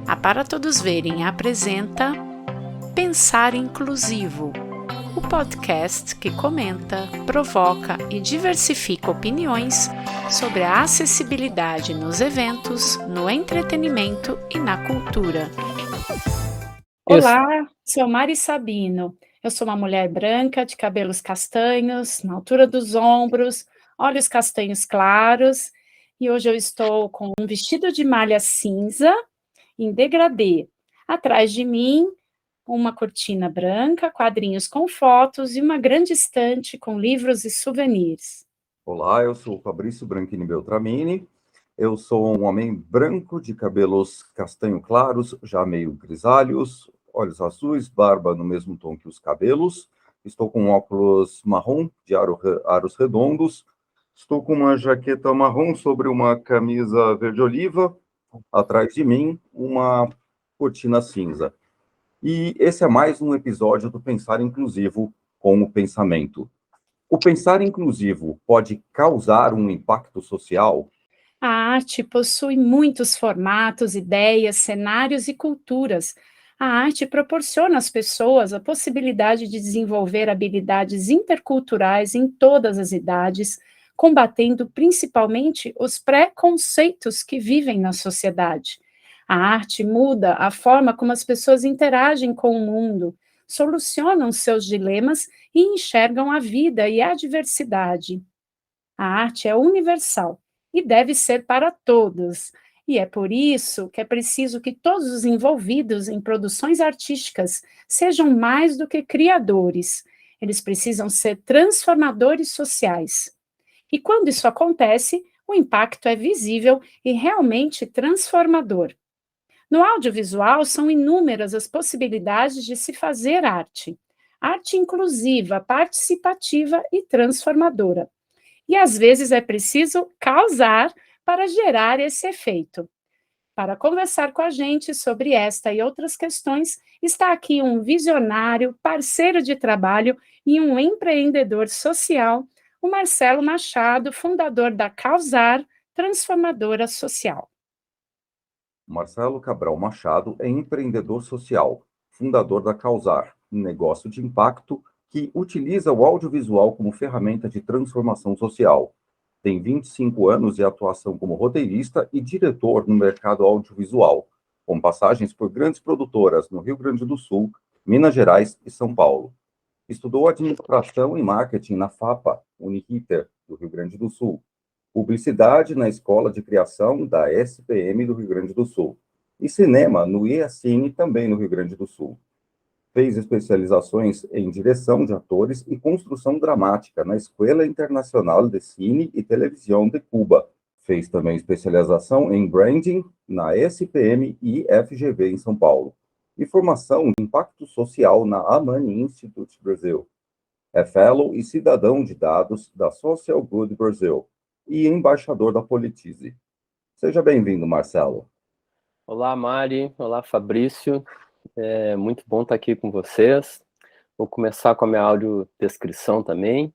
A Para Todos Verem apresenta Pensar Inclusivo, o podcast que comenta, provoca e diversifica opiniões sobre a acessibilidade nos eventos, no entretenimento e na cultura. Olá, sou Mari Sabino. Eu sou uma mulher branca, de cabelos castanhos, na altura dos ombros, olhos castanhos claros, e hoje eu estou com um vestido de malha cinza em degradê. Atrás de mim, uma cortina branca, quadrinhos com fotos e uma grande estante com livros e souvenirs. Olá, eu sou o Fabrício Branchini Beltramini. Eu sou um homem branco de cabelos castanho claros, já meio grisalhos, olhos azuis, barba no mesmo tom que os cabelos. Estou com óculos marrom de aros redondos. Estou com uma jaqueta marrom sobre uma camisa verde-oliva. Atrás de mim, uma cortina cinza. E esse é mais um episódio do Pensar Inclusivo com o Pensamento. O pensar inclusivo pode causar um impacto social? A arte possui muitos formatos, ideias, cenários e culturas. A arte proporciona às pessoas a possibilidade de desenvolver habilidades interculturais em todas as idades, combatendo principalmente os preconceitos que vivem na sociedade. A arte muda a forma como as pessoas interagem com o mundo, solucionam seus dilemas e enxergam a vida e a diversidade. A arte é universal e deve ser para todos. E é por isso que é preciso que todos os envolvidos em produções artísticas sejam mais do que criadores. Eles precisam ser transformadores sociais. E quando isso acontece, o impacto é visível e realmente transformador. No audiovisual, são inúmeras as possibilidades de se fazer arte. Arte inclusiva, participativa e transformadora. E às vezes é preciso causar para gerar esse efeito. Para conversar com a gente sobre esta e outras questões, está aqui um visionário, parceiro de trabalho e um empreendedor social, o Marcelo Machado, fundador da Causar, transformadora social. Marcelo Cabral Machado é empreendedor social, fundador da Causar, um negócio de impacto que utiliza o audiovisual como ferramenta de transformação social. Tem 25 anos de atuação como roteirista e diretor no mercado audiovisual, com passagens por grandes produtoras no Rio Grande do Sul, Minas Gerais e São Paulo. Estudou administração e marketing na FAPA, Uniriter, do Rio Grande do Sul. Publicidade na Escola de Criação da SPM do Rio Grande do Sul. E cinema no IACine, também no Rio Grande do Sul. Fez especializações em direção de atores e construção dramática na Escola Internacional de Cine e Televisão de Cuba. Fez também especialização em branding na SPM e FGV em São Paulo. E formação em impacto social na Amani Institute Brasil. É fellow e cidadão de dados da Social Good Brasil e embaixador da Politize. Seja bem-vindo, Marcelo. Olá, Mari. Olá, Fabrício. É muito bom estar aqui com vocês. Vou começar com a minha audiodescrição também.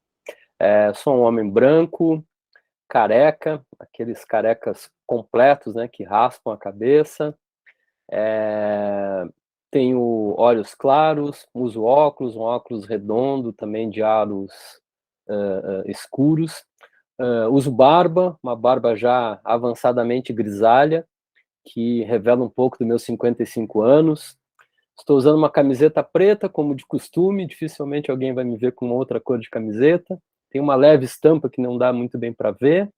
Sou um homem branco, careca, aqueles carecas completos, né, que raspam a cabeça. Tenho olhos claros, uso óculos, um óculos redondo, também de aros escuros. Uso barba, uma barba já avançadamente grisalha, que revela um pouco dos meus 55 anos. Estou usando uma camiseta preta, como de costume, dificilmente alguém vai me ver com outra cor de camiseta. Tem uma leve estampa que não dá muito bem para ver.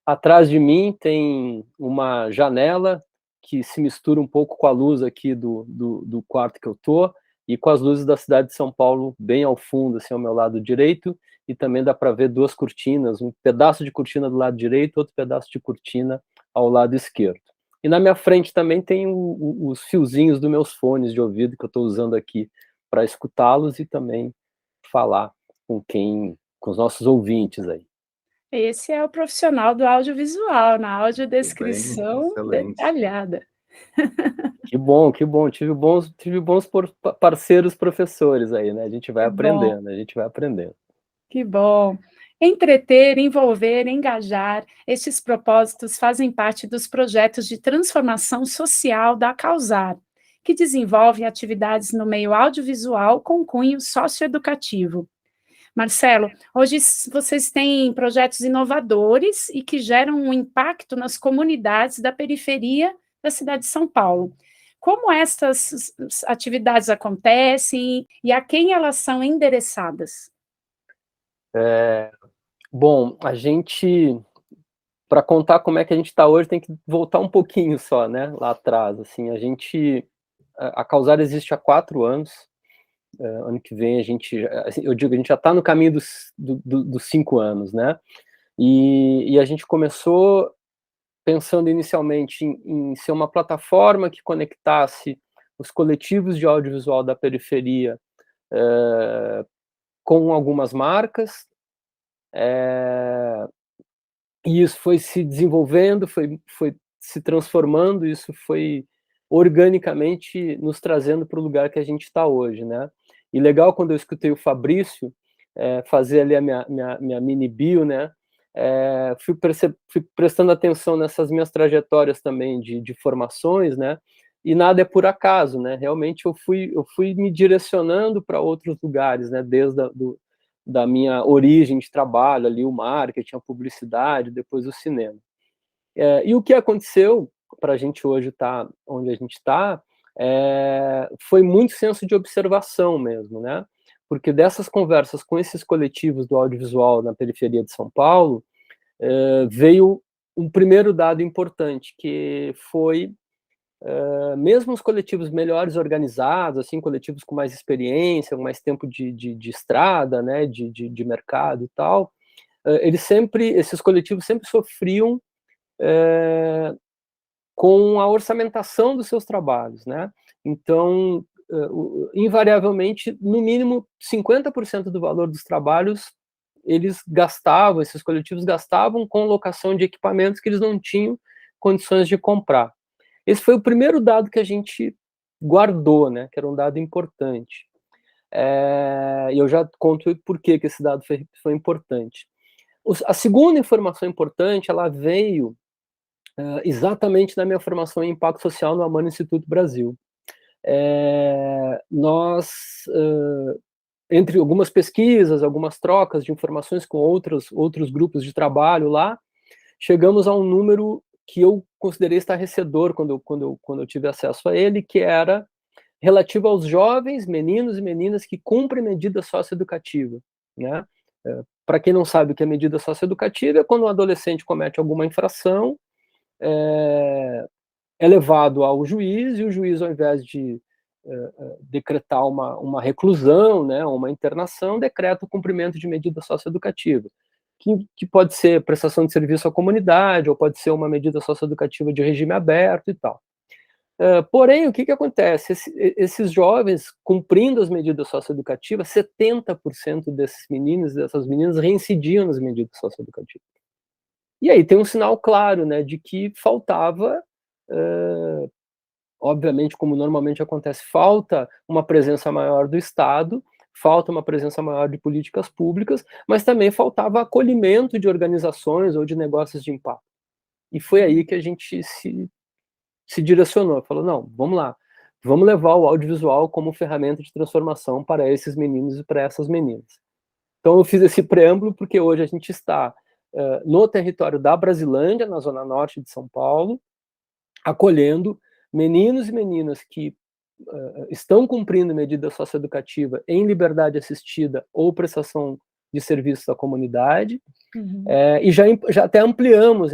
Atrás de mim tem uma janela que se mistura um pouco com a luz aqui do quarto que eu estou e com as luzes da cidade de São Paulo bem ao fundo, assim, ao meu lado direito, e também dá para ver duas cortinas, um pedaço de cortina do lado direito, outro pedaço de cortina ao lado esquerdo. E na minha frente também tem os fiozinhos dos meus fones de ouvido que eu estou usando aqui para escutá-los e também falar com os nossos ouvintes aí. Esse é o profissional do audiovisual, na audiodescrição detalhada. Que bom, que bom. Tive bons parceiros professores aí, né? A gente vai aprendendo, a gente vai aprendendo. Que bom. Entreter, envolver, engajar, estes propósitos fazem parte dos projetos de transformação social da Causar, que desenvolvem atividades no meio audiovisual com cunho socioeducativo. Marcelo, hoje vocês têm projetos inovadores e que geram um impacto nas comunidades da periferia da cidade de São Paulo. Como estas atividades acontecem e a quem elas são endereçadas? Bom, a gente, para contar como é que a gente está hoje, tem que voltar um pouquinho só, né, lá atrás. Assim, a Causar existe há 4 anos. Ano que vem a gente, assim, eu digo, a gente já está no caminho dos 5 anos, né? E a gente começou pensando inicialmente em ser uma plataforma que conectasse os coletivos de audiovisual da periferia com algumas marcas, e isso foi se desenvolvendo, foi se transformando, isso foi organicamente nos trazendo para o lugar que a gente está hoje, né? E legal quando eu escutei o Fabrício fazer ali a minha mini bio, né? Fui prestando atenção nessas minhas trajetórias também de formações, né? E nada é por acaso, né? Realmente eu fui me direcionando para outros lugares, né? Desde da minha origem de trabalho ali, o marketing, a publicidade, depois o cinema. E o que aconteceu para a gente hoje estar onde a gente está foi muito senso de observação mesmo, né? Porque dessas conversas com esses coletivos do audiovisual na periferia de São Paulo, veio um primeiro dado importante, que foi mesmo os coletivos melhores organizados, assim, coletivos com mais experiência, com mais tempo de estrada, né, de mercado e tal, esses coletivos sempre sofriam com a orçamentação dos seus trabalhos, né? Então, invariavelmente, no mínimo 50% do valor dos trabalhos esses coletivos gastavam com locação de equipamentos que eles não tinham condições de comprar. Esse foi o primeiro dado que a gente guardou, né? Que era um dado importante. E eu já conto por que esse dado foi importante. A segunda informação importante, ela veio exatamente na minha formação em impacto social no Amana Instituto Brasil. Nós, entre algumas pesquisas, algumas trocas de informações com outros grupos de trabalho lá, chegamos a um número que eu considerei estarrecedor quando eu tive acesso a ele, que era relativo aos jovens, meninos e meninas que cumprem medida socioeducativa, né? Para quem não sabe o que é medida socioeducativa, é quando um adolescente comete alguma infração, é levado ao juiz, e o juiz, ao invés de decretar uma reclusão, né, uma internação, decreta o cumprimento de medida socioeducativa, que pode ser prestação de serviço à comunidade, ou pode ser uma medida socioeducativa de regime aberto e tal. Porém, o que acontece? Esses jovens, cumprindo as medidas socioeducativas, 70% desses meninos e dessas meninas reincidiam nas medidas socioeducativas. E aí tem um sinal claro, né, de que faltava, obviamente, como normalmente acontece, falta uma presença maior do Estado, falta uma presença maior de políticas públicas, mas também faltava acolhimento de organizações ou de negócios de impacto. E foi aí que a gente se direcionou, falou, não, vamos lá, vamos levar o audiovisual como ferramenta de transformação para esses meninos e para essas meninas. Então eu fiz esse preâmbulo porque hoje a gente está no território da Brasilândia, na zona norte de São Paulo, acolhendo meninos e meninas que estão cumprindo medida socioeducativa em liberdade assistida ou prestação de serviços à comunidade, e já até ampliamos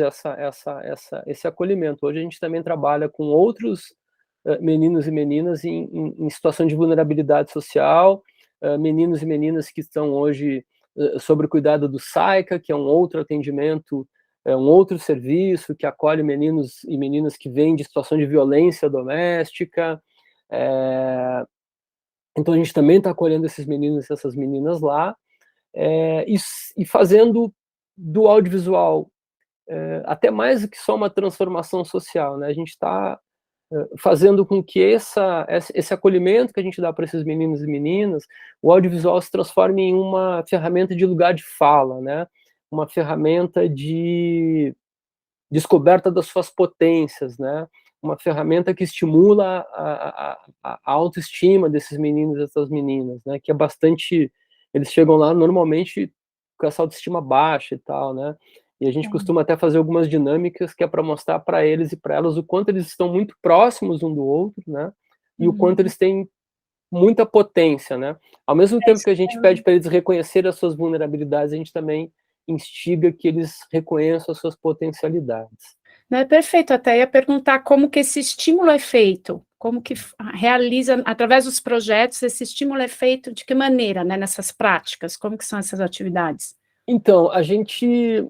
esse acolhimento. Hoje a gente também trabalha com outros meninos e meninas em situação de vulnerabilidade social, meninos e meninas que estão hoje sob o cuidado do SAICA, que é um outro atendimento, um outro serviço que acolhe meninos e meninas que vêm de situação de violência doméstica. Então a gente também está acolhendo esses meninos e essas meninas lá, e fazendo do audiovisual até mais do que só uma transformação social, né? A gente está fazendo com que esse acolhimento que a gente dá para esses meninos e meninas, o audiovisual se transforme em uma ferramenta de lugar de fala, né? Uma ferramenta de descoberta das suas potências, né? Uma ferramenta que estimula a autoestima desses meninos e dessas meninas, né? Que é bastante... Eles chegam lá normalmente com essa autoestima baixa e tal, né? E a gente costuma até fazer algumas dinâmicas que é para mostrar para eles e para elas o quanto eles estão muito próximos um do outro, né? E o quanto eles têm muita potência, né? Ao mesmo tempo que a gente pede para eles reconhecerem as suas vulnerabilidades, a gente também instiga que eles reconheçam as suas potencialidades. Não, é perfeito, até ia perguntar como que esse estímulo é feito, como que realiza, através dos projetos, esse estímulo é feito de que maneira, né, nessas práticas, como que são essas atividades? Então, a gente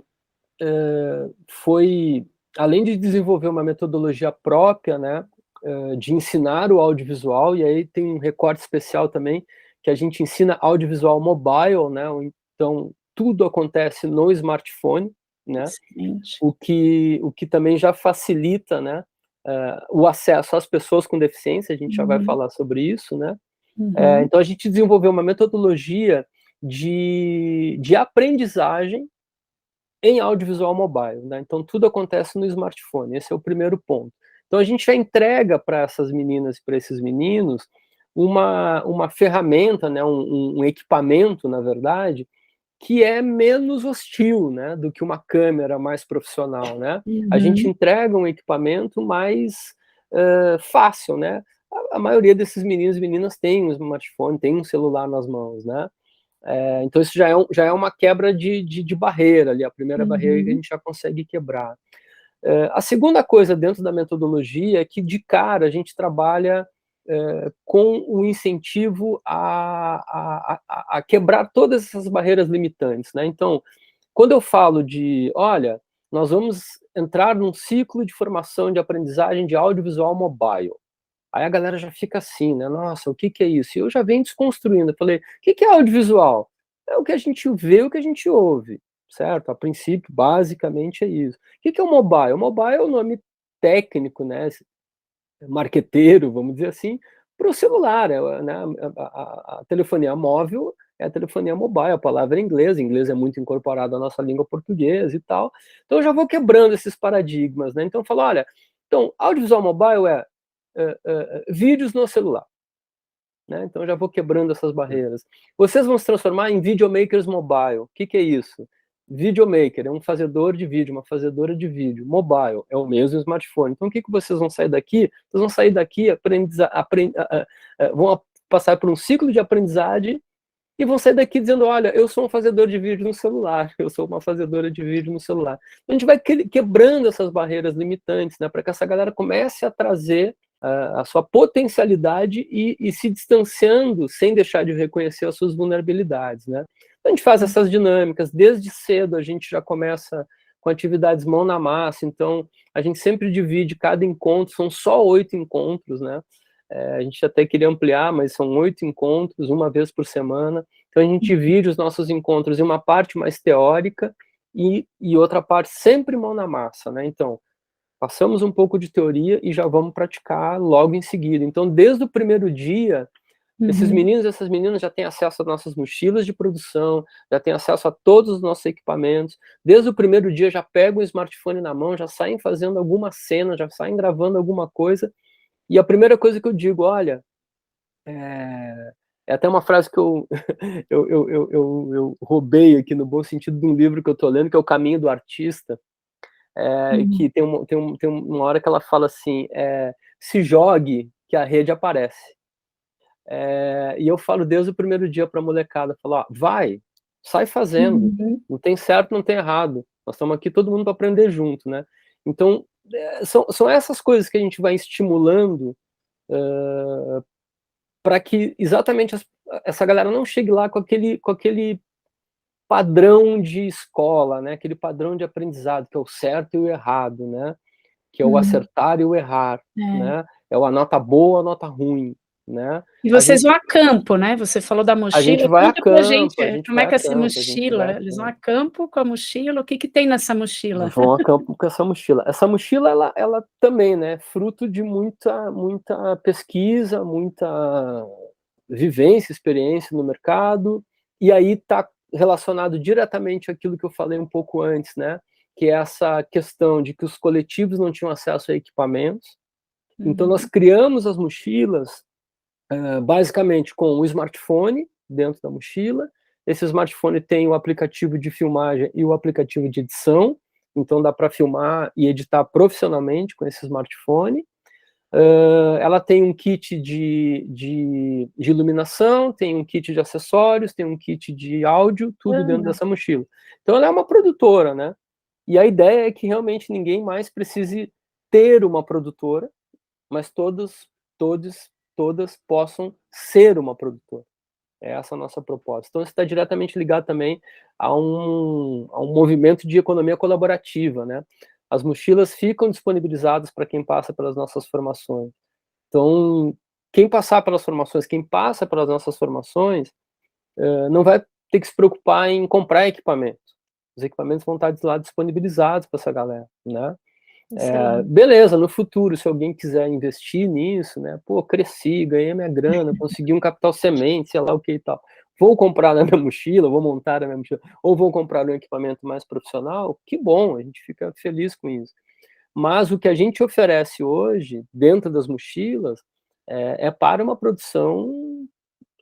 foi, além de desenvolver uma metodologia própria, né, de ensinar o audiovisual, e aí tem um recorte especial também, que a gente ensina audiovisual mobile, né, então tudo acontece no smartphone, né, o que também já facilita, né, o acesso às pessoas com deficiência, a gente já vai falar sobre isso, né. Então a gente desenvolveu uma metodologia de aprendizagem em audiovisual mobile, né? Então tudo acontece no smartphone, esse é o primeiro ponto. Então a gente já entrega para essas meninas e para esses meninos uma ferramenta, né, um equipamento, na verdade, que é menos hostil, né, do que uma câmera mais profissional, né? A gente entrega um equipamento mais fácil, né? A maioria desses meninos e meninas tem um smartphone, tem um celular nas mãos, né? Então isso já é uma quebra de barreira ali, a primeira barreira que a gente já consegue quebrar. A segunda coisa dentro da metodologia é que, de cara, a gente trabalha com o incentivo a quebrar todas essas barreiras limitantes, né? Então, quando eu falo de, olha, nós vamos entrar num ciclo de formação de aprendizagem de audiovisual mobile. Aí a galera já fica assim, né? Nossa, o que que é isso? E eu já venho desconstruindo. Eu falei, o que que é audiovisual? É o que a gente vê, o que a gente ouve, certo? A princípio, basicamente é isso. O que que é o mobile? O mobile é o nome técnico, né? Marqueteiro, vamos dizer assim, para o celular, né? A telefonia móvel é a telefonia mobile, a palavra é inglês, inglês é muito incorporado à nossa língua portuguesa e tal. Então eu já vou quebrando esses paradigmas, né? Então eu falo, olha, então audiovisual mobile é vídeos no celular, né? Então eu já vou quebrando essas barreiras. Vocês vão se transformar em videomakers mobile. O que que é isso? Videomaker é um fazedor de vídeo, uma fazedora de vídeo. Mobile é o mesmo smartphone. Então o que que vocês vão sair daqui? Vocês vão sair daqui, vão passar por um ciclo de aprendizagem e vão sair daqui dizendo, olha, eu sou um fazedor de vídeo no celular, eu sou uma fazedora de vídeo no celular. Então, a gente vai quebrando essas barreiras limitantes, né, para que essa galera comece a trazer a sua potencialidade e se distanciando sem deixar de reconhecer as suas vulnerabilidades, né. Então, a gente faz essas dinâmicas, desde cedo a gente já começa com atividades mão na massa, então a gente sempre divide cada encontro, são só 8 encontros, né, a gente até queria ampliar, mas são 8 encontros, uma vez por semana. Então a gente divide os nossos encontros em uma parte mais teórica e outra parte sempre mão na massa, né? Então, passamos um pouco de teoria e já vamos praticar logo em seguida. Então, desde o primeiro dia, esses meninos e essas meninas já têm acesso às nossas mochilas de produção, já têm acesso a todos os nossos equipamentos. Desde o primeiro dia já pegam o smartphone na mão, já saem fazendo alguma cena, já saem gravando alguma coisa. E a primeira coisa que eu digo, olha, é até uma frase que eu, eu roubei aqui no bom sentido de um livro que eu estou lendo, que é O Caminho do Artista, que tem uma hora que ela fala assim, se jogue que a rede aparece. E eu falo desde o primeiro dia para a molecada, falo, ó, vai, sai fazendo, não tem certo, não tem errado, nós estamos aqui todo mundo para aprender junto, né? Então, são essas coisas que a gente vai estimulando para que exatamente essa galera não chegue lá com aquele padrão de escola, né? Aquele padrão de aprendizado, que é o certo e o errado, né? Que é o acertar e o errar, né? É a nota boa, a nota ruim. né? E vocês vão a campo, né? Você falou da A mochila, gente vai a conta pra gente, campo, a gente como é vai que é a essa campo, a gente vai mochila? a Eles vão campo. a campo com a mochila, o que que tem nessa mochila? Vão a campo com essa mochila. Essa mochila, ela também, né, fruto de muita pesquisa, muita vivência, experiência no mercado, e aí está relacionado diretamente àquilo que eu falei um pouco antes, né, que é essa questão de que os coletivos não tinham acesso a equipamentos. Então nós criamos as mochilas basicamente com o smartphone dentro da mochila. Esse smartphone tem o aplicativo de filmagem e o aplicativo de edição, então dá para filmar e editar profissionalmente com esse smartphone. Ela tem um kit de iluminação, tem um kit de acessórios, tem um kit de áudio, tudo dentro dessa mochila. Então ela é uma produtora, né? E a ideia é que realmente ninguém mais precise ter uma produtora, mas todas possam ser uma produtora. É essa a nossa proposta. Então, isso está diretamente ligado também a um movimento de economia colaborativa, né? As mochilas ficam disponibilizadas para quem passa pelas nossas formações. Então, quem passar pelas formações, quem passa pelas nossas formações, não vai ter que se preocupar em comprar equipamento. Os equipamentos vão estar lá disponibilizados para essa galera, né? Beleza, no futuro, se alguém quiser investir nisso, né? Pô, cresci, ganhei minha grana, consegui um capital semente, sei lá o que e tal. Vou comprar na minha mochila, vou montar na minha mochila, ou vou comprar um equipamento mais profissional, que bom, a gente fica feliz com isso. Mas o que a gente oferece hoje, dentro das mochilas, é para uma produção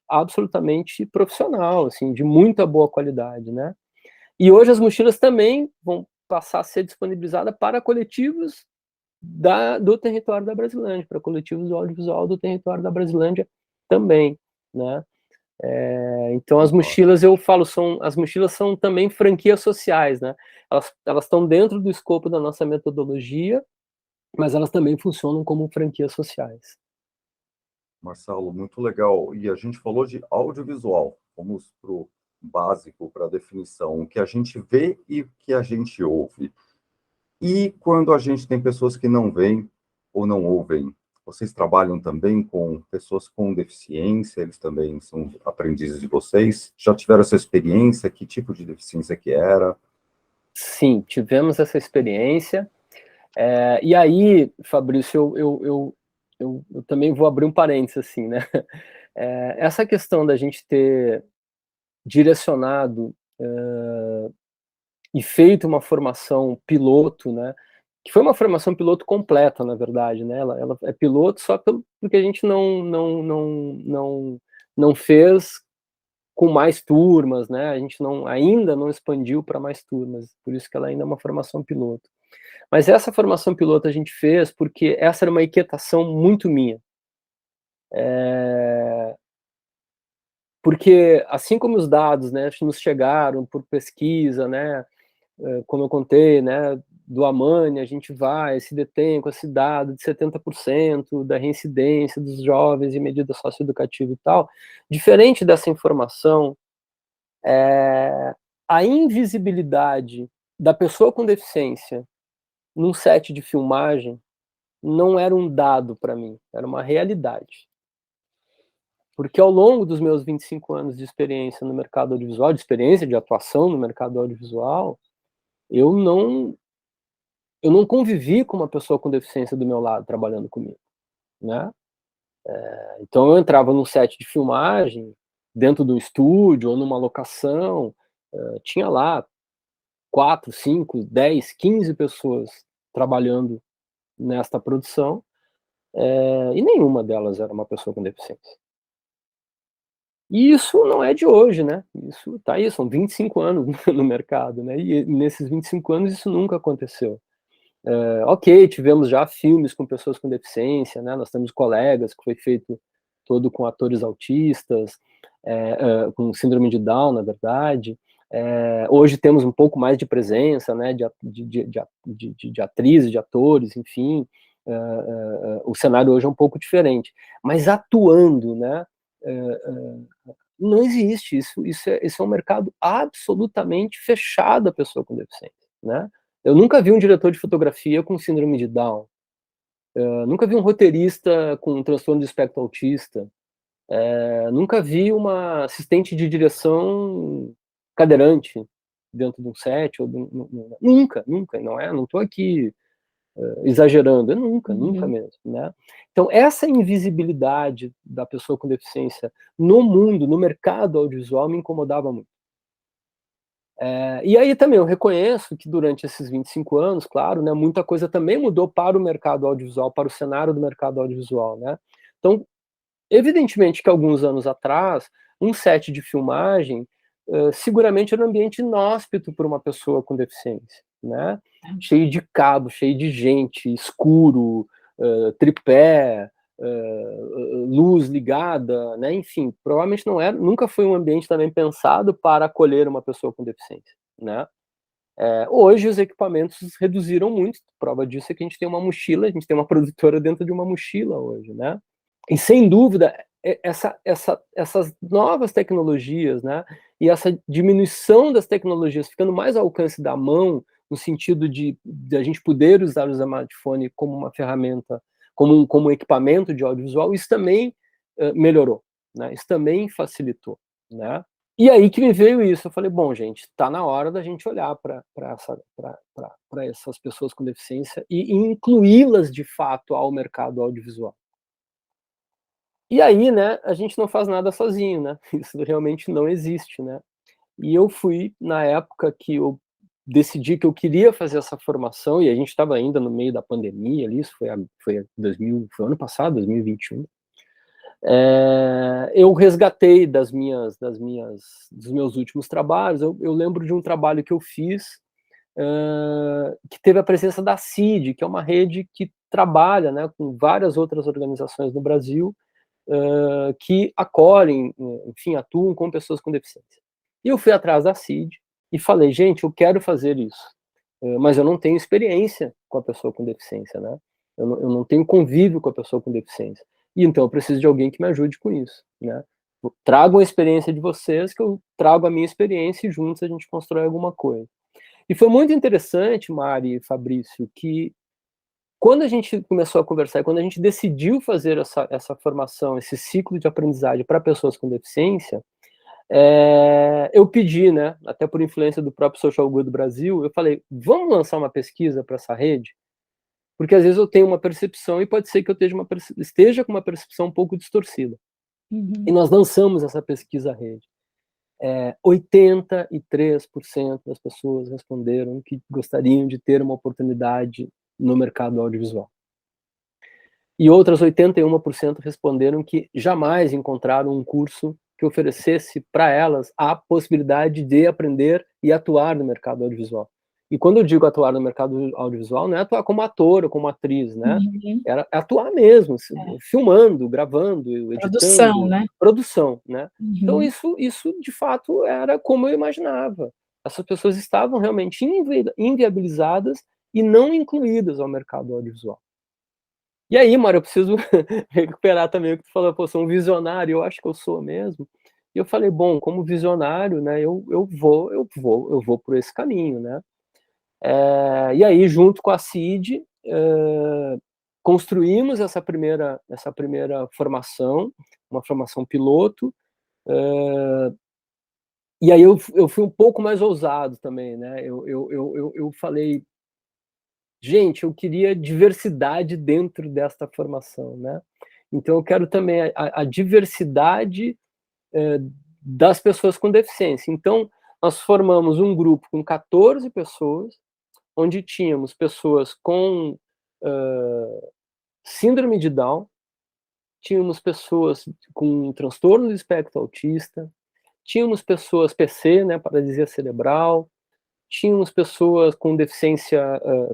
absolutamente profissional, assim, de muita boa qualidade, né? E hoje as mochilas também vão passar a ser disponibilizadas para coletivos do território da Brasilândia, para coletivos do audiovisual do território da Brasilândia também, né? Então as mochilas, eu falo, as mochilas são também franquias sociais, né? Elas estão dentro do escopo da nossa metodologia, mas elas também funcionam como franquias sociais. Marcelo, muito legal. E a gente falou de audiovisual. Vamos para o básico, para a definição. O que a gente vê e o que a gente ouve. E quando a gente tem pessoas que não veem ou não ouvem, vocês trabalham também com pessoas com deficiência? Eles também são aprendizes de vocês? Já tiveram essa experiência? Que tipo de deficiência que era? Sim, tivemos essa experiência. E aí, Fabrício, eu também vou abrir um parênteses, assim, né? Essa questão da gente ter direcionado e feito uma formação piloto, né? Que foi uma formação piloto completa, na verdade, né? Ela é piloto só porque a gente não fez com mais turmas, né? A gente ainda não expandiu para mais turmas, por isso que ela ainda é uma formação piloto. Mas essa formação piloto a gente fez porque essa era uma inquietação muito minha. Porque assim como os dados, né, nos chegaram por pesquisa, né, como eu contei, né, do Amani, a gente se detém com esse dado de 70% da reincidência dos jovens em medida socioeducativa e tal. Diferente dessa informação, a invisibilidade da pessoa com deficiência num set de filmagem não era um dado para mim, era uma realidade. Porque ao longo dos meus 25 anos de experiência no mercado audiovisual, de experiência de atuação no mercado audiovisual, eu não convivi com uma pessoa com deficiência do meu lado trabalhando comigo, né? Então eu entrava num set de filmagem, dentro do estúdio ou numa locação, tinha lá 4, 5, 10, 15 pessoas trabalhando nesta produção, e nenhuma delas era uma pessoa com deficiência. E isso não é de hoje, né? Isso tá aí, são 25 anos no mercado, né? E nesses 25 anos isso nunca aconteceu. Ok, tivemos já filmes com pessoas com deficiência, né? Nós temos Colegas, que foi feito todo com atores autistas, com síndrome de Down, na verdade. Hoje temos um pouco mais de presença, né? De atrizes, de atores, enfim. O cenário hoje é um pouco diferente. Mas atuando, né? Não existe, isso é um mercado absolutamente fechado à pessoa com deficiência, né? Eu nunca vi um diretor de fotografia com síndrome de Down, Nunca vi um roteirista com um transtorno de espectro autista. Nunca vi uma assistente de direção cadeirante dentro de um set. Nunca. Não estou aqui exagerando, nunca mesmo, né? Então, essa invisibilidade da pessoa com deficiência no mundo, no mercado audiovisual, me incomodava muito. E aí também eu reconheço que durante esses 25 anos, claro, né, muita coisa também mudou para o mercado audiovisual, para o cenário do mercado audiovisual, né? Então, evidentemente que alguns anos atrás, um set de filmagem seguramente era um ambiente inóspito para uma pessoa com deficiência, né? Cheio de cabo, cheio de gente, escuro, tripé, luz ligada, né? Enfim, provavelmente nunca foi um ambiente também pensado para acolher uma pessoa com deficiência, né? Hoje os equipamentos reduziram muito, prova disso é que a gente tem uma mochila, a gente tem uma produtora dentro de uma mochila hoje, né? E sem dúvida, essas novas tecnologias, né, e essa diminuição das tecnologias ficando mais ao alcance da mão, no sentido de a gente poder usar o smartphone como uma ferramenta, como um equipamento de audiovisual, isso também melhorou, né, isso também facilitou, né. E aí que me veio isso, eu falei, bom, gente, está na hora da gente olhar para essas pessoas com deficiência e incluí-las de fato ao mercado audiovisual. E aí, né, a gente não faz nada sozinho, né? Isso realmente não existe, né? E eu fui, na época que eu decidi que eu queria fazer essa formação, e a gente estava ainda no meio da pandemia ali, isso foi 2000, foi ano passado, 2021. Eu resgatei dos meus últimos trabalhos. Eu lembro de um trabalho que eu fiz que teve a presença da CID, que é uma rede que trabalha, né, com várias outras organizações no Brasil, que acolhem, enfim, atuam com pessoas com deficiência. E eu fui atrás da CID e falei, gente, eu quero fazer isso, mas eu não tenho experiência com a pessoa com deficiência, né? Eu não tenho convívio com a pessoa com deficiência. E então eu preciso de alguém que me ajude com isso, né? Tragam a experiência de vocês, que eu trago a minha experiência e juntos a gente constrói alguma coisa. E foi muito interessante, Mari e Fabrício, que quando a gente começou a conversar e quando a gente decidiu fazer essa formação, esse ciclo de aprendizagem para pessoas com deficiência, eu pedi, né, até por influência do próprio Social Good Brasil, eu falei, vamos lançar uma pesquisa para essa rede? Porque às vezes eu tenho uma percepção e pode ser que eu esteja com uma percepção um pouco distorcida. E nós lançamos essa pesquisa à rede. 83% das pessoas responderam que gostariam de ter uma oportunidade no mercado audiovisual. E outras 81% responderam que jamais encontraram um curso que oferecesse para elas a possibilidade de aprender e atuar no mercado audiovisual. E quando eu digo atuar no mercado audiovisual, não é atuar como ator ou como atriz, né? Era atuar mesmo, filmando, gravando, editando. Produção, né? Produção, né? Então isso de fato era como eu imaginava. Essas pessoas estavam realmente inviabilizadas e não incluídas ao mercado audiovisual. E aí, Mário, eu preciso recuperar também o que tu falou, pô, sou um visionário, eu acho que eu sou mesmo. E eu falei, bom, como visionário, né, eu vou por esse caminho, né? E aí, junto com a CID, construímos essa primeira formação, uma formação piloto, e aí eu fui um pouco mais ousado também, né? Eu falei, gente, eu queria diversidade dentro desta formação, né? Então eu quero também a diversidade das pessoas com deficiência. Então nós formamos um grupo com 14 pessoas, onde tínhamos pessoas com síndrome de Down, tínhamos pessoas com transtorno do espectro autista, tínhamos pessoas PC, né, paralisia cerebral, tínhamos pessoas com deficiência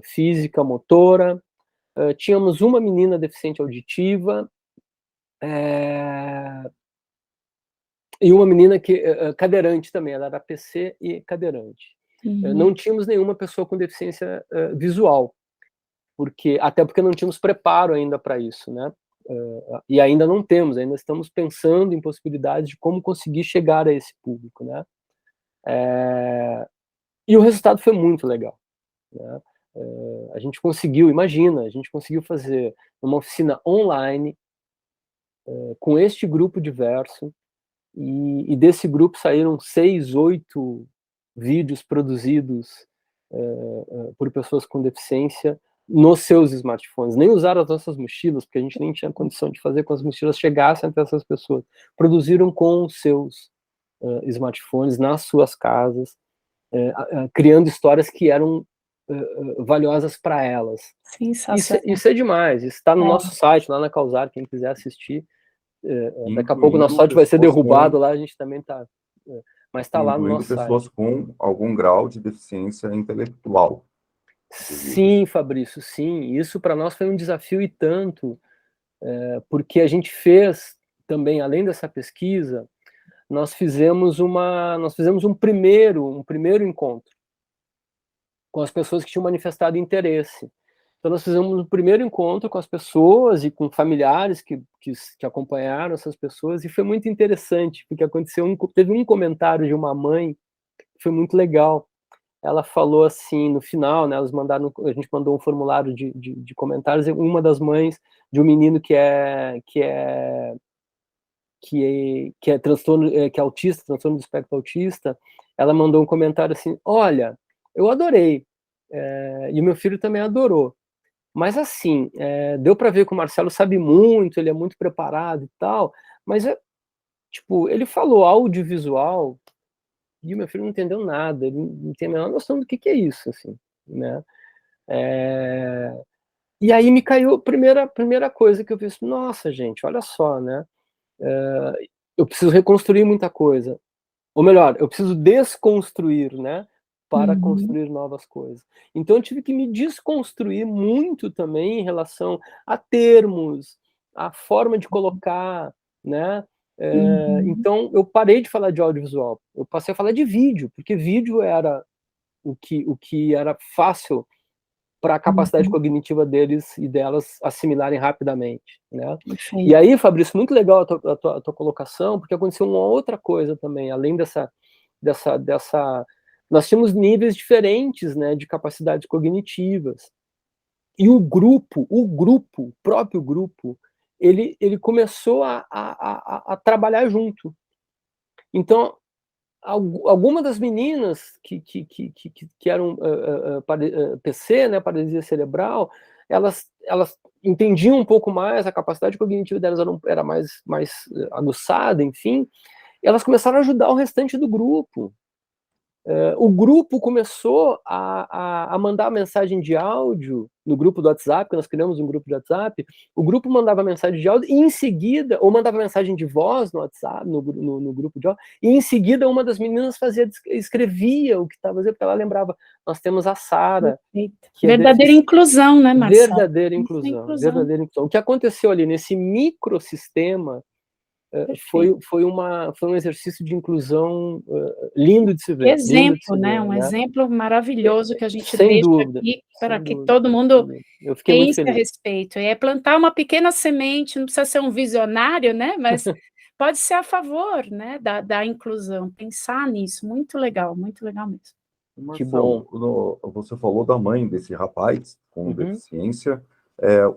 física, motora, tínhamos uma menina deficiente auditiva, e uma menina que cadeirante também, ela era PC e cadeirante. Não tínhamos nenhuma pessoa com deficiência visual, até porque não tínhamos preparo ainda para isso, né? E ainda não temos, ainda estamos pensando em possibilidades de como conseguir chegar a esse público, né? E o resultado foi muito legal, né? A gente conseguiu, imagina, a gente conseguiu fazer uma oficina online com este grupo diverso, e desse grupo saíram 6, 8 vídeos produzidos por pessoas com deficiência nos seus smartphones. Nem usaram as nossas mochilas, porque a gente nem tinha condição de fazer com as mochilas chegassem até essas pessoas. Produziram com os seus smartphones, nas suas casas, criando histórias que eram valiosas para elas. Sensacional. Isso é demais, isso está no nosso site, lá na Causar, quem quiser assistir. Daqui a pouco o nosso site vai ser derrubado lá, a gente também está... mas está lá no nosso site. Incluindo pessoas com algum grau de deficiência intelectual. Sim, Fabrício, sim. Isso para nós foi um desafio e tanto, porque a gente fez também, além dessa pesquisa, nós fizemos um primeiro encontro com as pessoas que tinham manifestado interesse. Então nós fizemos um primeiro encontro com as pessoas e com familiares que acompanharam essas pessoas, e foi muito interessante, porque teve um comentário de uma mãe que foi muito legal. Ela falou assim, no final, né, a gente mandou um formulário de comentários, e uma das mães de um menino que é transtorno, que é autista, transtorno do espectro autista, ela mandou um comentário assim: olha, eu adorei, e o meu filho também adorou, mas assim, deu para ver que o Marcelo sabe muito, ele é muito preparado e tal, mas tipo, ele falou audiovisual e o meu filho não entendeu nada, ele não tem a menor noção do que é isso, assim, né? E aí me caiu a primeira coisa que eu fiz: nossa, gente, olha só, né? Eu preciso reconstruir muita coisa, ou melhor, eu preciso desconstruir, né, para construir novas coisas. Então eu tive que me desconstruir muito também em relação a termos, a forma de colocar, né? Então eu parei de falar de audiovisual, eu passei a falar de vídeo, porque vídeo era o que era fácil para a capacidade cognitiva deles e delas assimilarem rapidamente, né? E aí, Fabrício, muito legal a tua colocação, porque aconteceu uma outra coisa também, além dessa nós tínhamos níveis diferentes, né, de capacidades cognitivas, e o próprio grupo, ele começou a trabalhar junto. Então, alguma das meninas que eram PC, né, paralisia cerebral, elas entendiam um pouco mais, a capacidade cognitiva delas era mais aguçada, enfim, e elas começaram a ajudar o restante do grupo. O grupo começou a mandar mensagem de áudio no grupo do WhatsApp, porque nós criamos um grupo de WhatsApp. O grupo mandava mensagem de áudio e em seguida, ou mandava mensagem de voz no WhatsApp, no grupo de áudio, e em seguida uma das meninas escrevia o que estava fazendo, porque ela lembrava: nós temos a Sara. Verdadeira inclusão, né, Marcelo? Verdadeira inclusão. O que aconteceu ali nesse microsistema foi um exercício de inclusão lindo de se ver. Exemplo, né? Um exemplo maravilhoso que a gente sem deixa dúvida, aqui para que todo mundo pense a respeito. E é plantar uma pequena semente, não precisa ser um visionário, né? Mas pode ser a favor, né, da inclusão, pensar nisso. Muito legal mesmo. Marcelo, que bom. Você falou da mãe desse rapaz com deficiência.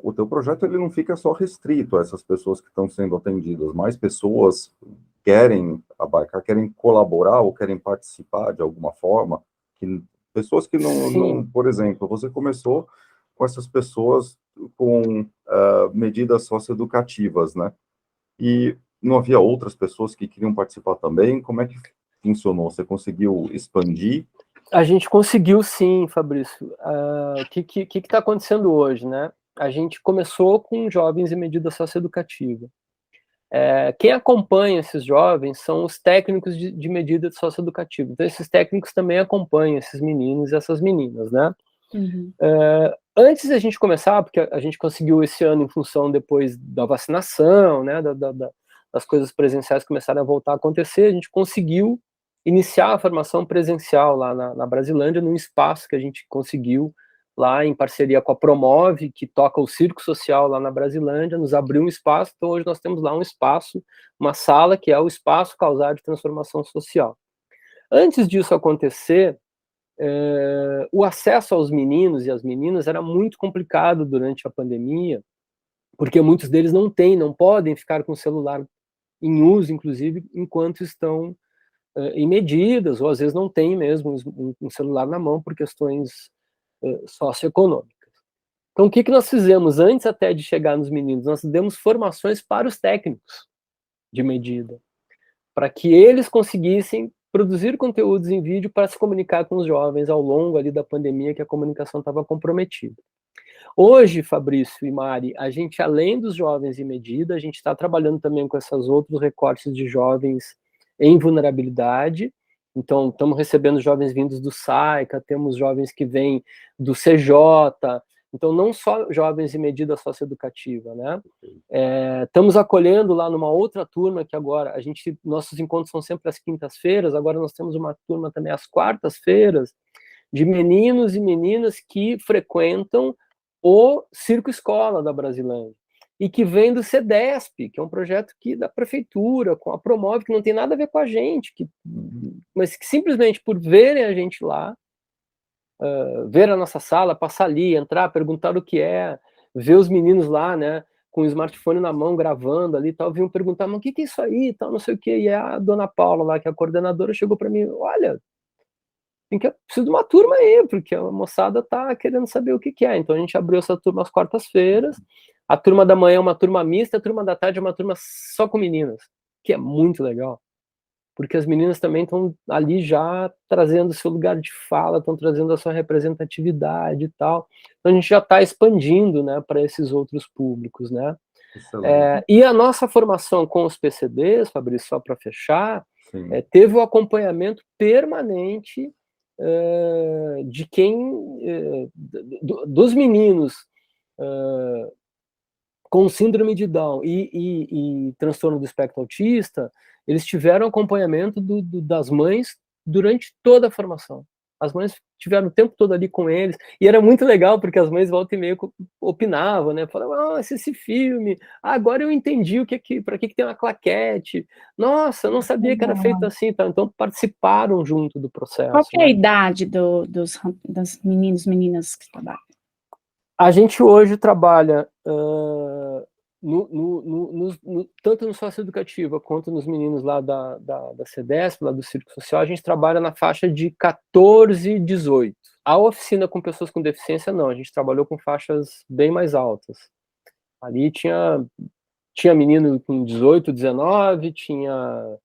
O teu projeto ele não fica só restrito a essas pessoas que estão sendo atendidas, mais pessoas querem abarcar, querem colaborar ou querem participar de alguma forma, pessoas que não, por exemplo, você começou com essas pessoas com medidas socioeducativas, né? E não havia outras pessoas que queriam participar também? Como é que funcionou? Você conseguiu expandir? A gente conseguiu sim, Fabrício. O que está acontecendo hoje, né? A gente começou com jovens em medida socioeducativa. Quem acompanha esses jovens são os técnicos de medida socioeducativa. Então, esses técnicos também acompanham esses meninos e essas meninas, né? Antes da gente começar, porque a gente conseguiu esse ano em função depois da vacinação, né, das coisas presenciais começaram a voltar a acontecer, a gente conseguiu iniciar a formação presencial lá na Brasilândia, num espaço que a gente conseguiu lá em parceria com a Promove, que toca o Circo Social lá na Brasilândia, nos abriu um espaço. Então hoje nós temos lá um espaço, uma sala, que é o Espaço Causar de Transformação Social. Antes disso acontecer, o acesso aos meninos e às meninas era muito complicado durante a pandemia, porque muitos deles não podem ficar com o celular em uso, inclusive, enquanto estão em medidas, ou às vezes não têm mesmo um celular na mão por questões socioeconômicas. Então, o que nós fizemos antes até de chegar nos meninos? Nós demos formações para os técnicos de medida, para que eles conseguissem produzir conteúdos em vídeo para se comunicar com os jovens ao longo ali da pandemia, que a comunicação estava comprometida. Hoje, Fabrício e Mari, a gente, além dos jovens em medida, a gente está trabalhando também com esses outros recortes de jovens em vulnerabilidade. Então, estamos recebendo jovens vindos do SAICA, temos jovens que vêm do CJ, então não só jovens em medida socioeducativa, né? Estamos acolhendo lá numa outra turma que agora, nossos encontros são sempre às quintas-feiras, agora nós temos uma turma também às quartas-feiras, de meninos e meninas que frequentam o Circo Escola da Brasilândia, e que vem do CEDESP, que é um projeto da prefeitura, com a Promove, que não tem nada a ver com a gente, mas que simplesmente por verem a gente lá, ver a nossa sala, passar ali, entrar, perguntar o que é, ver os meninos lá, né, com o smartphone na mão, gravando ali e tal, vinham perguntar, mas o que é isso aí, tal, não sei o que, e a dona Paula lá, que é a coordenadora, chegou para mim, olha, preciso de uma turma aí, porque a moçada tá querendo saber o que é. Então a gente abriu essa turma às quartas-feiras, a turma da manhã é uma turma mista, a turma da tarde é uma turma só com meninas, que é muito legal, porque as meninas também estão ali já trazendo seu lugar de fala, estão trazendo a sua representatividade e tal. Então a gente já está expandindo, né, para esses outros públicos, né. E a nossa formação com os PCDs, Fabrício, só para fechar, teve o acompanhamento permanente de dos meninos com síndrome de Down e transtorno do espectro autista, eles tiveram acompanhamento das mães durante toda a formação. As mães tiveram o tempo todo ali com eles, e era muito legal, porque as mães volta e meia opinavam, né? Falavam, esse filme, agora eu entendi para que tem uma claquete, nossa, eu não sabia que era feito assim, tá? Então participaram junto do processo. Qual que é a idade dos meninos, meninas que trabalham? A gente hoje trabalha tanto no socioeducativa quanto nos meninos lá da CEDESP, lá do Circo Social, a gente trabalha na faixa de 14 e 18. A oficina com pessoas com deficiência, não, a gente trabalhou com faixas bem mais altas. Ali tinha menino com 18, 19, tinha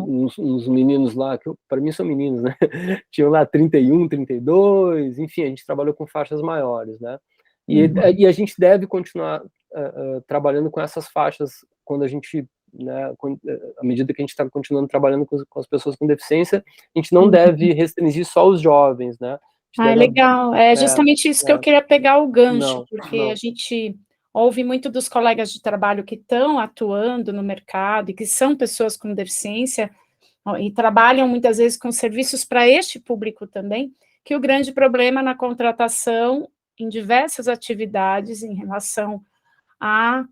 uns meninos lá, que para mim são meninos, né? Tinham lá 31, 32, enfim, a gente trabalhou com faixas maiores, né? E a gente deve continuar trabalhando com essas faixas quando a gente, né, à medida que a gente está continuando trabalhando com as pessoas com deficiência, a gente não deve restringir só os jovens, né? Legal, é justamente isso que eu queria pegar o gancho, porque a gente ouve muito dos colegas de trabalho que estão atuando no mercado e que são pessoas com deficiência e trabalham muitas vezes com serviços para este público também, que o grande problema na contratação em diversas atividades em relação à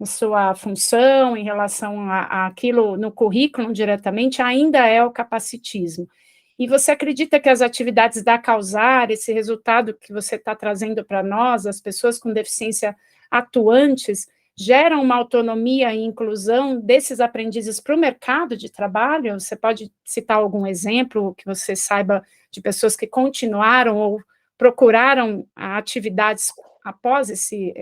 sua função, em relação àquilo no currículo diretamente, ainda é o capacitismo. E você acredita que as atividades da Causar, esse resultado que você está trazendo para nós, as pessoas com deficiência atuantes, geram uma autonomia e inclusão desses aprendizes para o mercado de trabalho? Você pode citar algum exemplo que você saiba de pessoas que continuaram ou procuraram atividades após esse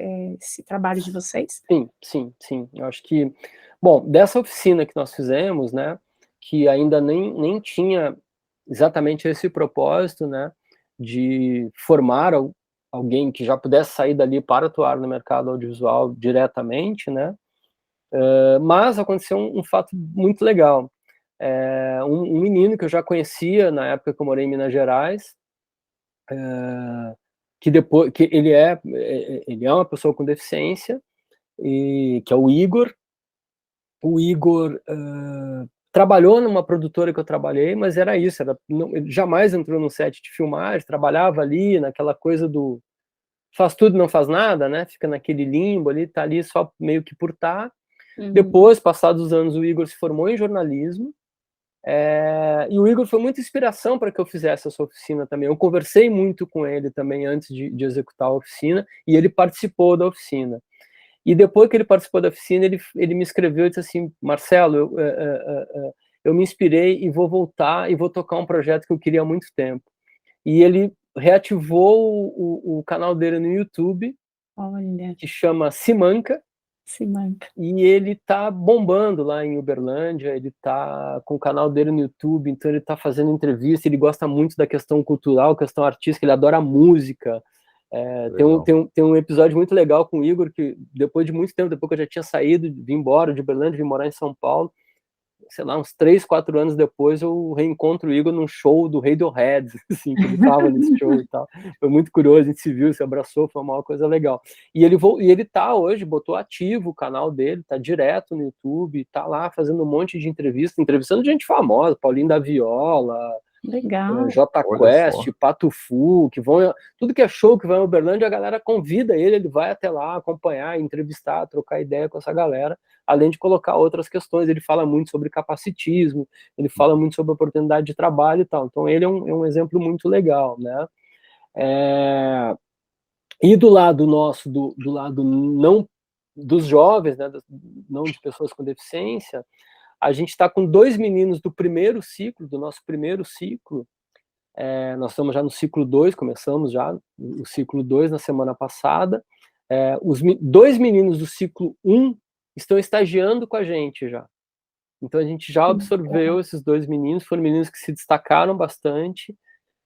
trabalho de vocês? Sim. Eu acho que, bom, dessa oficina que nós fizemos, né, que ainda nem tinha exatamente esse propósito, né, de formar alguém que já pudesse sair dali para atuar no mercado audiovisual diretamente, né, mas aconteceu um fato muito legal. Um menino que eu já conhecia na época que eu morei em Minas Gerais, que ele é uma pessoa com deficiência, e que é o Igor. O Igor trabalhou numa produtora que eu trabalhei, mas era isso, ele jamais entrou num set de filmagem, trabalhava ali naquela coisa do faz tudo, não faz nada, né? Fica naquele limbo ali, tá ali só meio que por tá. Depois, passados os anos, o Igor se formou em jornalismo, E o Igor foi muita inspiração para que eu fizesse essa oficina também. Eu conversei muito com ele também antes de executar a oficina, e ele participou da oficina. E depois que ele participou da oficina, ele me escreveu e disse assim: Marcelo, eu me inspirei e vou voltar e vou tocar um projeto que eu queria há muito tempo. E ele reativou o canal dele no YouTube, Olha, que chama Simanca, Simanca. e ele tá bombando lá em Uberlândia, ele tá com o canal dele no YouTube, então ele tá fazendo entrevista, ele gosta muito da questão cultural, questão artística, ele adora música. Tem um episódio muito legal com o Igor, que depois de muito tempo, depois que eu já tinha saído, vim embora de Uberlândia, vim morar em São Paulo, sei lá, uns 3, 4 anos depois, eu reencontro o Igor num show do Radiohead, assim, que ele tava nesse show e tal. Foi muito curioso, a gente se viu, se abraçou, foi uma coisa legal. E ele tá hoje, botou ativo o canal dele, tá direto no YouTube, tá lá fazendo um monte de entrevista, entrevistando gente famosa, Paulinho da Viola, Legal. J Quest, Pato Fu, que vão, tudo que é show que vai em Uberlândia, a galera convida ele vai até lá acompanhar, entrevistar, trocar ideia com essa galera, além de colocar outras questões. Ele fala muito sobre capacitismo, ele fala muito sobre oportunidade de trabalho e tal. Então ele é um exemplo muito legal, né? E do lado nosso, do lado não dos jovens, né, não de pessoas com deficiência, a gente está com 2 meninos do primeiro ciclo, do nosso primeiro ciclo. Nós estamos já no ciclo 2, começamos já o ciclo 2 na semana passada. Os 2 meninos do ciclo 1 estão estagiando com a gente já. Então a gente já absorveu esses 2 meninos, foram meninos que se destacaram bastante,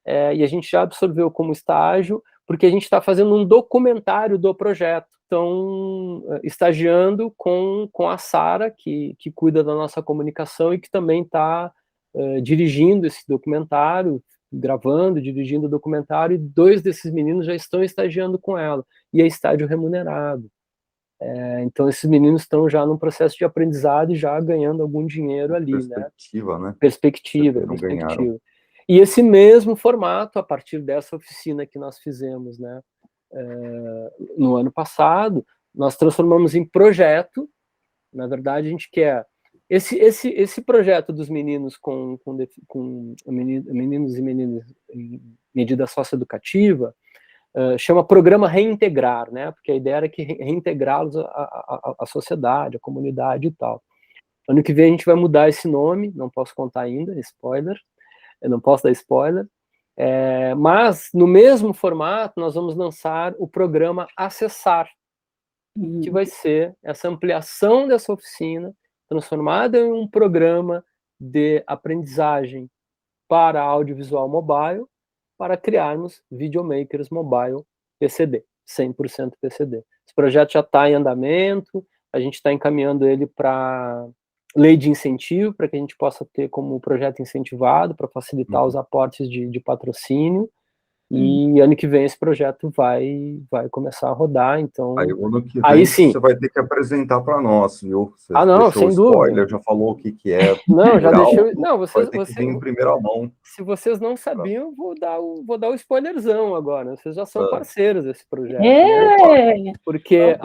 e a gente já absorveu como estágio, porque a gente está fazendo um documentário do projeto. Estão estagiando com a Sara, que cuida da nossa comunicação e que também está dirigindo esse documentário, gravando, dirigindo o documentário, e 2 desses meninos já estão estagiando com ela, e é estágio remunerado. Então esses meninos estão já num processo de aprendizado e já ganhando algum dinheiro ali, perspectiva, né? Perspectiva. E esse mesmo formato, a partir dessa oficina que nós fizemos, né, no ano passado, nós transformamos em projeto. Na verdade, a gente quer esse projeto dos meninos com meninos e meninas em medida socioeducativa, chama Programa Reintegrar, né? Porque a ideia era que reintegrá-los à sociedade, à comunidade e tal. Ano que vem a gente vai mudar esse nome, não posso contar ainda, spoiler, eu não posso dar spoiler, mas no mesmo formato nós vamos lançar o programa Acessar, que vai ser essa ampliação dessa oficina, transformada em um programa de aprendizagem para audiovisual mobile, para criarmos videomakers mobile PCD, 100% PCD. Esse projeto já está em andamento, a gente está encaminhando ele para lei de incentivo, para que a gente possa ter como projeto incentivado, para facilitar os aportes de patrocínio, e ano que vem esse projeto vai começar a rodar, então... Aí ano que vem sim, você vai ter que apresentar para nós, viu? Você não, deixou sem spoiler, dúvida. já falou o que é. Não, já deixei... Não, vai ter que vir em primeira mão. Se vocês não sabiam, eu vou dar o spoilerzão agora. Vocês já são parceiros desse projeto. Né? Porque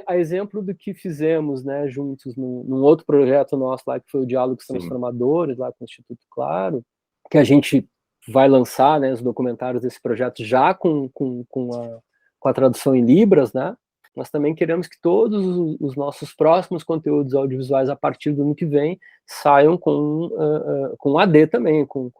a exemplo do que fizemos, né, juntos num outro projeto nosso lá, que foi o Diálogos Transformadores, lá com o Instituto Claro, que a gente vai lançar, né, os documentários desse projeto já com a tradução em Libras, né? Nós também queremos que todos os nossos próximos conteúdos audiovisuais a partir do ano que vem saiam com AD também, com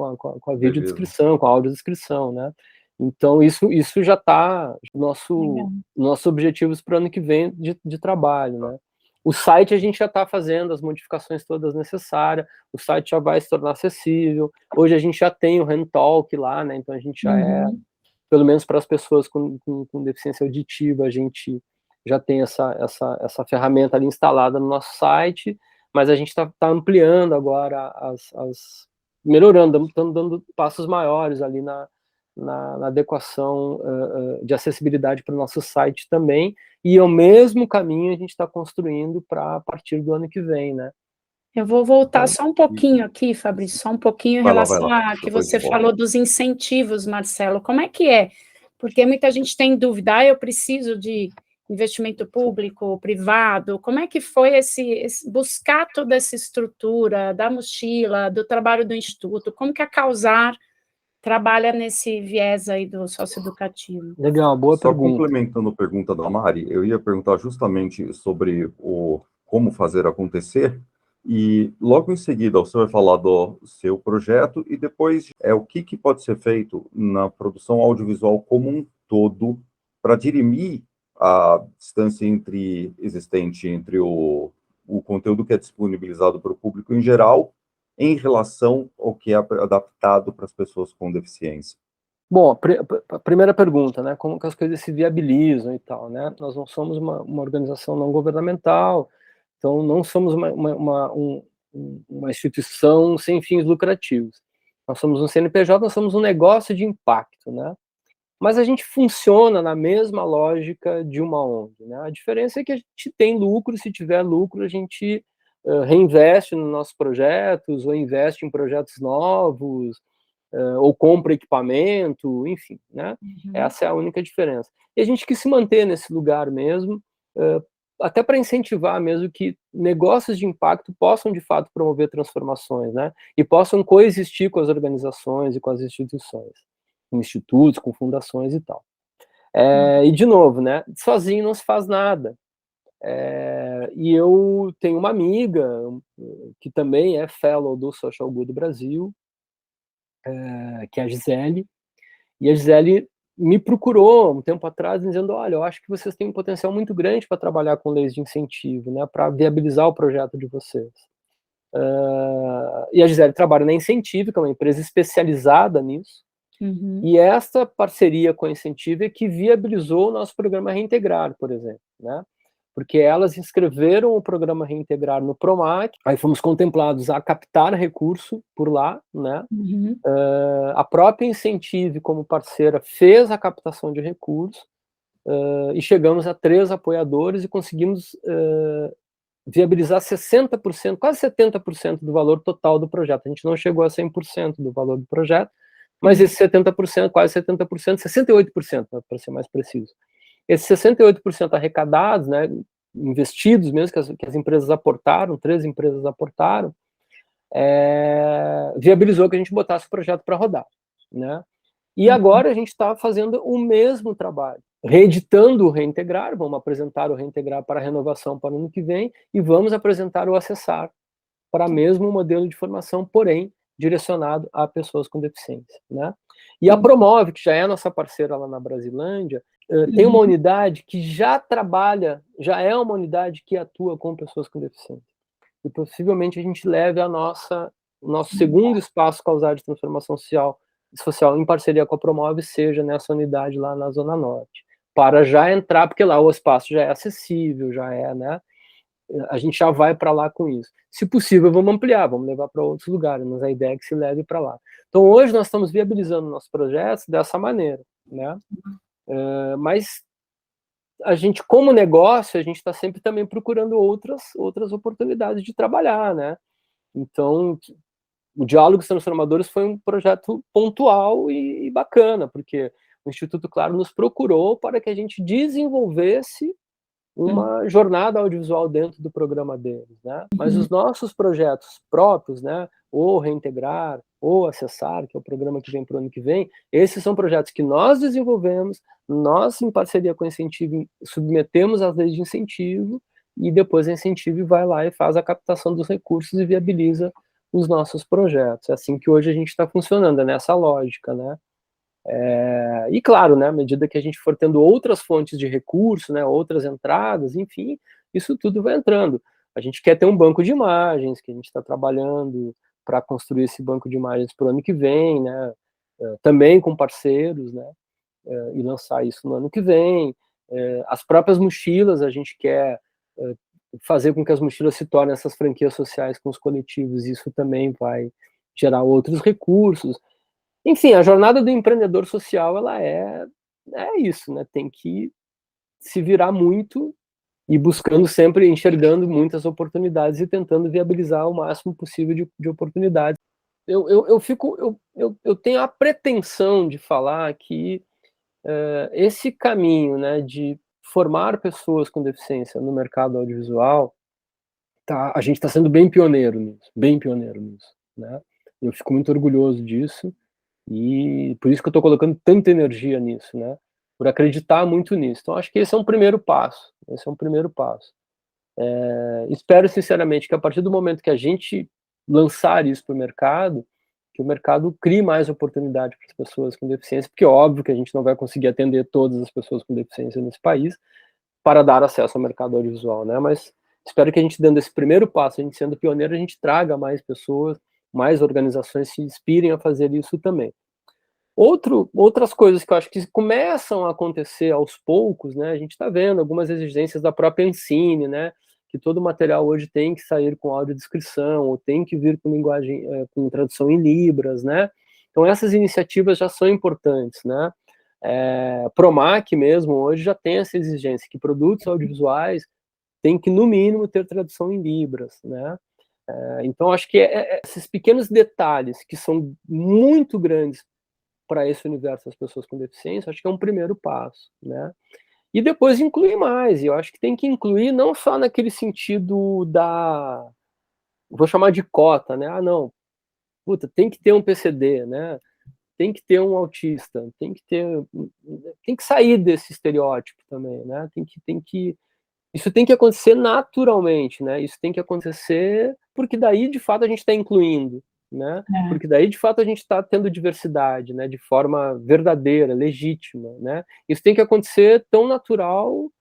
a videodescrição, com a audiodescrição, né? Então isso já está nossos objetivos para o ano que vem de trabalho, né? O site a gente já está fazendo as modificações todas necessárias, o site já vai se tornar acessível. Hoje a gente já tem o HandTalk lá, né? Então a gente já pelo menos para as pessoas com deficiência auditiva, a gente já tem essa ferramenta ali instalada no nosso site, mas a gente está ampliando agora, melhorando, estamos dando passos maiores ali na adequação de acessibilidade para o nosso site também, e ao mesmo caminho a gente está construindo para a partir do ano que vem, né? Eu vou voltar só um pouquinho aqui, Fabrício, só um pouquinho em relação a que você falou dos incentivos, Marcelo. Como é que é? Porque muita gente tem dúvida, eu preciso de investimento público, privado? Como é que foi buscar toda essa estrutura da mochila, do trabalho do Instituto? Como que a Causar trabalha nesse viés aí do socioeducativo? Legal, boa Só pergunta. complementando a pergunta da Mari, eu ia perguntar justamente sobre o como fazer acontecer, e logo em seguida você vai falar do seu projeto, e depois o que pode ser feito na produção audiovisual como um todo para dirimir a distância existente entre o conteúdo que é disponibilizado para o público em geral em relação ao que é adaptado para as pessoas com deficiência. Bom, a primeira pergunta, né, como que as coisas se viabilizam e tal, né? Nós não somos uma organização não governamental, então não somos uma instituição sem fins lucrativos. Nós somos um CNPJ, nós somos um negócio de impacto, né? Mas a gente funciona na mesma lógica de uma ONG, né? A diferença é que a gente tem lucro, se tiver lucro, a gente reinveste nos nossos projetos, ou investe em projetos novos, ou compra equipamento, enfim, né? Essa é a única diferença. E a gente quis se manter nesse lugar mesmo, até para incentivar mesmo que negócios de impacto possam, de fato, promover transformações, né? E possam coexistir com as organizações e com as instituições, com institutos, com fundações e tal. E, de novo, né? Sozinho não se faz nada. E eu tenho uma amiga que também é fellow do Social Good Brasil, que é a Gisele, e a Gisele me procurou um tempo atrás dizendo, olha, eu acho que vocês têm um potencial muito grande para trabalhar com leis de incentivo, né, para viabilizar o projeto de vocês. E a Gisele trabalha na Incentive, que é uma empresa especializada nisso, e essa parceria com a Incentive é que viabilizou o nosso programa Reintegrar, por exemplo, né? Porque elas inscreveram o programa Reintegrar no PROMAC, aí fomos contemplados a captar recurso por lá, né? A própria Incentive, como parceira, fez a captação de recursos, e chegamos a 3 apoiadores e conseguimos viabilizar 60%, quase 70% do valor total do projeto. A gente não chegou a 100% do valor do projeto, mas esses 70%, quase 70%, 68%, para ser mais preciso. Esses 68% arrecadados, né, investidos mesmo, que as empresas aportaram, 3 empresas aportaram, viabilizou que a gente botasse o projeto para rodar, né? E agora a gente está fazendo o mesmo trabalho, reeditando o Reintegrar, vamos apresentar o Reintegrar para a renovação para o ano que vem, e vamos apresentar o Acessar para o mesmo modelo de formação, porém direcionado a pessoas com deficiência, né? E a Promove, que já é nossa parceira lá na Brasilândia, tem uma unidade que já trabalha, já é uma unidade que atua com pessoas com deficiência. E possivelmente a gente leve o nosso segundo espaço Causar de transformação social em parceria com a Promove, seja nessa unidade lá na Zona Norte, para já entrar, porque lá o espaço já é acessível, já é, né? A gente já vai para lá com isso. Se possível, vamos ampliar, vamos levar para outros lugares, mas a ideia é que se leve para lá. Então, hoje nós estamos viabilizando nossos projetos dessa maneira, né? Mas a gente, como negócio, a gente está sempre também procurando outras oportunidades de trabalhar, né? Então, o Diálogos Transformadores foi um projeto pontual e bacana, porque o Instituto Claro nos procurou para que a gente desenvolvesse uma jornada audiovisual dentro do programa deles, né? Mas os nossos projetos próprios, né, ou Reintegrar, ou Acessar, que é o programa que vem para o ano que vem, esses são projetos que nós desenvolvemos, nós, em parceria com a Incentive, submetemos às leis de incentivo, e depois a Incentive vai lá e faz a captação dos recursos e viabiliza os nossos projetos. É assim que hoje a gente está funcionando, é nessa lógica, né? E claro, né, à medida que a gente for tendo outras fontes de recurso, né, outras entradas, enfim, isso tudo vai entrando. A gente quer ter um banco de imagens, que a gente está trabalhando para construir esse banco de imagens para o ano que vem, né, também com parceiros, né, e lançar isso no ano que vem. As próprias mochilas, a gente quer fazer com que as mochilas se tornem essas franquias sociais com os coletivos, isso também vai gerar outros recursos. Enfim, a jornada do empreendedor social, ela é isso, né? Tem que se virar muito e buscando sempre, enxergando muitas oportunidades e tentando viabilizar o máximo possível de oportunidades. Eu tenho a pretensão de falar que esse caminho, né, de formar pessoas com deficiência no mercado audiovisual, a gente está sendo bem pioneiro nisso, né? Eu fico muito orgulhoso disso, e por isso que eu estou colocando tanta energia nisso, né? Por acreditar muito nisso. Então, acho que esse é um primeiro passo. Espero, sinceramente, que a partir do momento que a gente lançar isso para o mercado, que o mercado crie mais oportunidade para as pessoas com deficiência, porque é óbvio que a gente não vai conseguir atender todas as pessoas com deficiência nesse país para dar acesso ao mercado audiovisual, né? Mas espero que a gente, dando esse primeiro passo, a gente sendo pioneiro, a gente traga mais pessoas, mais organizações se inspirem a fazer isso também. Outras coisas que eu acho que começam a acontecer aos poucos, né? A gente está vendo algumas exigências da própria Ancine, né? Que todo material hoje tem que sair com audiodescrição, ou tem que vir com linguagem, com tradução em Libras, né? Então essas iniciativas já são importantes, né? Promac mesmo hoje já tem essa exigência, que produtos audiovisuais têm que, no mínimo, ter tradução em Libras, né? Então acho que esses pequenos detalhes, que são muito grandes para esse universo das pessoas com deficiência, acho que é um primeiro passo, né? E depois incluir mais, e eu acho que tem que incluir não só naquele sentido vou chamar de cota, né? Não, tem que ter um PCD, né? Tem que ter um autista, tem que sair desse estereótipo também, né? Isso tem que acontecer naturalmente, né? Isso tem que acontecer porque daí, de fato, a gente está incluindo, né? Porque daí, de fato, a gente está tendo diversidade, né? De forma verdadeira, legítima, né? Isso tem que acontecer tão natural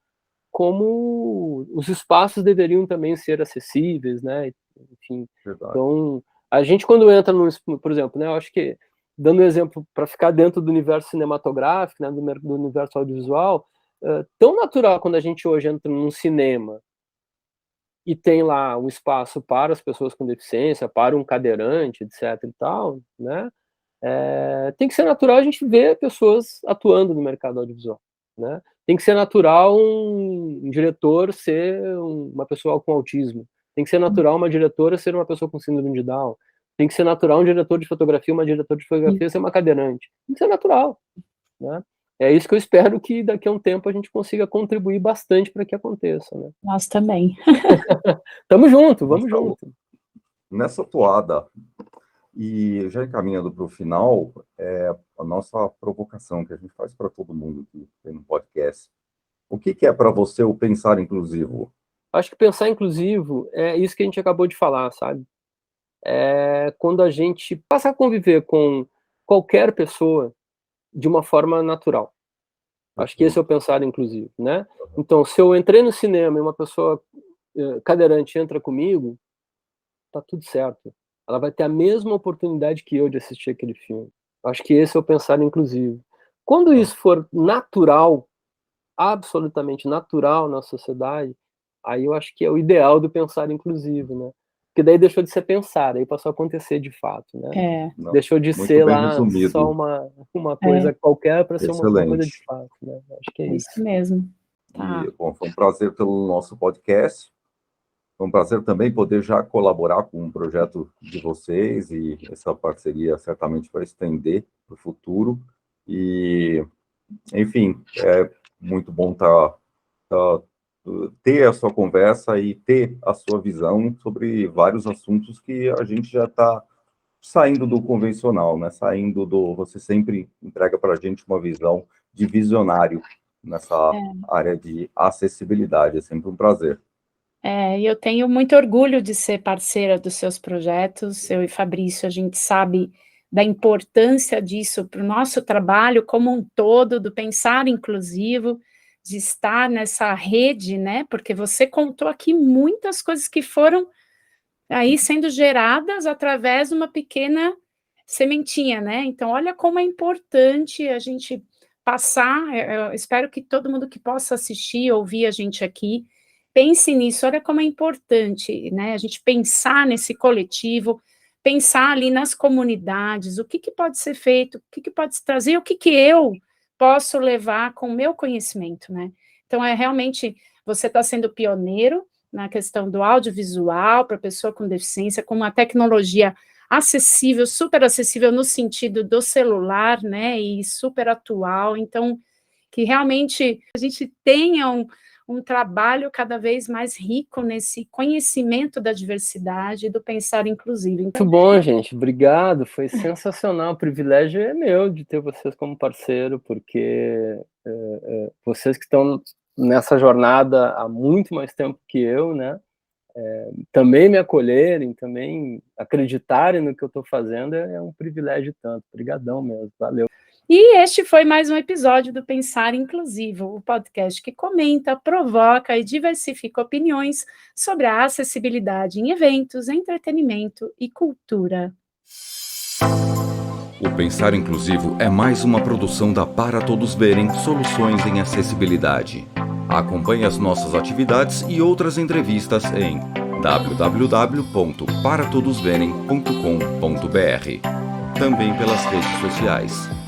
como os espaços deveriam também ser acessíveis, né? Enfim, Verdade. então, a gente quando entra por exemplo, né? Eu acho que, dando um exemplo para ficar dentro do universo cinematográfico, né? Do universo audiovisual, tão natural quando a gente hoje entra num cinema e tem lá um espaço para as pessoas com deficiência, para um cadeirante, etc e tal, né? Tem que ser natural a gente ver pessoas atuando no mercado audiovisual, né? Tem que ser natural um diretor ser uma pessoa com autismo. Tem que ser natural uma diretora ser uma pessoa com síndrome de Down. Tem que ser natural um diretor de fotografia, uma diretora de fotografia ser uma cadeirante. Tem que ser natural, né? É isso que eu espero que daqui a um tempo a gente consiga contribuir bastante para que aconteça, né? Nós também. Tamo junto, vamos junto. Nessa toada, e já encaminhando para o final, a nossa provocação que a gente faz para todo mundo que tem no podcast. O que é para você o pensar inclusivo? Acho que pensar inclusivo é isso que a gente acabou de falar, sabe? Quando a gente passa a conviver com qualquer pessoa de uma forma natural. Acho que esse é o pensar inclusivo, né? Então, se eu entrei no cinema e uma pessoa cadeirante entra comigo, tá tudo certo. Ela vai ter a mesma oportunidade que eu de assistir aquele filme. Acho que esse é o pensar inclusivo. Quando isso for natural, absolutamente natural na sociedade, aí eu acho que é o ideal do pensar inclusivo, né? Porque daí deixou de ser pensar, aí passou a acontecer de fato, né? Deixou de ser lá resumido. Só uma coisa qualquer para ser uma coisa de fato, né? Acho que é isso. Isso mesmo. Tá. E, bom, foi um prazer pelo nosso podcast. Foi um prazer também poder já colaborar com um projeto de vocês, e essa parceria certamente vai estender para o futuro. E, enfim, é muito bom ter a sua conversa e ter a sua visão sobre vários assuntos que a gente já está saindo do convencional, né? Você sempre entrega para a gente uma visão de visionário nessa área de acessibilidade. É sempre um prazer. E eu tenho muito orgulho de ser parceira dos seus projetos. Eu e Fabrício, a gente sabe da importância disso para o nosso trabalho como um todo, do pensar inclusivo, de estar nessa rede, né? Porque você contou aqui muitas coisas que foram aí sendo geradas através de uma pequena sementinha, né? Então, olha como é importante a gente passar. Eu espero que todo mundo que possa assistir, ouvir a gente aqui, pense nisso. Olha como é importante, né? A gente pensar nesse coletivo, pensar ali nas comunidades, o que pode ser feito, o que pode se trazer, o que eu posso levar com o meu conhecimento, né? Então, realmente, você está sendo pioneiro na questão do audiovisual para pessoa com deficiência, com uma tecnologia acessível, super acessível no sentido do celular, né, e super atual. Então, que realmente a gente tenha um trabalho cada vez mais rico nesse conhecimento da diversidade e do pensar inclusivo. Muito bom, gente. Obrigado. Foi sensacional. O privilégio é meu de ter vocês como parceiro, porque vocês que estão nessa jornada há muito mais tempo que eu, né? Também me acolherem, também acreditarem no que eu estou fazendo é um privilégio tanto. Obrigadão mesmo. Valeu. E este foi mais um episódio do Pensar Inclusivo, o podcast que comenta, provoca e diversifica opiniões sobre a acessibilidade em eventos, entretenimento e cultura. O Pensar Inclusivo é mais uma produção da Para Todos Verem Soluções em Acessibilidade. Acompanhe as nossas atividades e outras entrevistas em www.paratodosverem.com.br. Também pelas redes sociais.